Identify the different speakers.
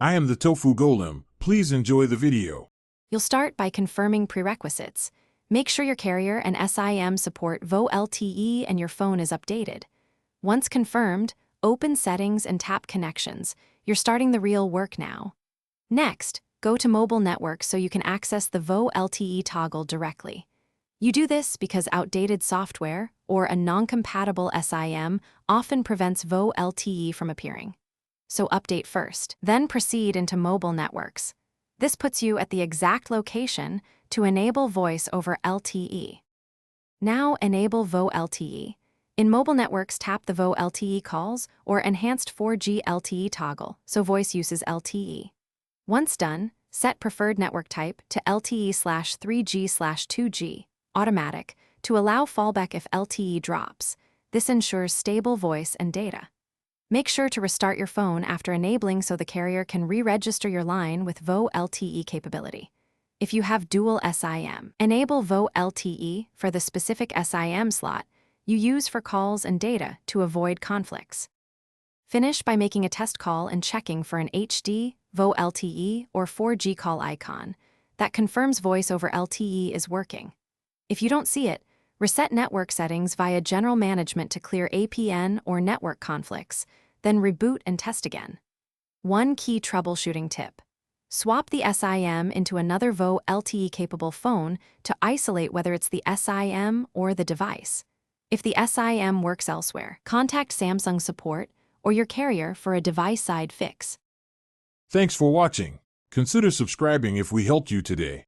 Speaker 1: I am the Tofu Golem. Please enjoy the video.
Speaker 2: You'll start by confirming prerequisites. Make sure your carrier and SIM support Volte and your phone is updated. Once confirmed, open Settings and tap Connections. You're starting the real work now. Next, go to Mobile Network so you can access the Volte toggle directly. You do this because outdated software or a non-compatible SIM often prevents Volte from appearing. So update first, then proceed into Mobile Networks. This puts you at the exact location to enable Voice over LTE. Now enable VoLTE. In Mobile Networks, tap the VoLTE calls or Enhanced 4G LTE toggle so voice uses LTE. Once done, set preferred network type to LTE/3G/2G, automatic, to allow fallback if LTE drops. This ensures stable voice and data. Make sure to restart your phone after enabling so the carrier can re-register your line with VoLTE capability. If you have dual SIM, enable VoLTE for the specific SIM slot you use for calls and data to avoid conflicts. Finish by making a test call and checking for an HD, VoLTE, or 4G call icon that confirms voice over LTE is working. If you don't see it, reset network settings via General Management to clear APN or network conflicts, then reboot and test again. One key troubleshooting tip. Swap the SIM into another VoLTE-capable phone to isolate whether it's the SIM or the device. If the SIM works elsewhere, contact Samsung support or your carrier for a device-side fix.
Speaker 1: Thanks for watching. Consider subscribing if we helped you today.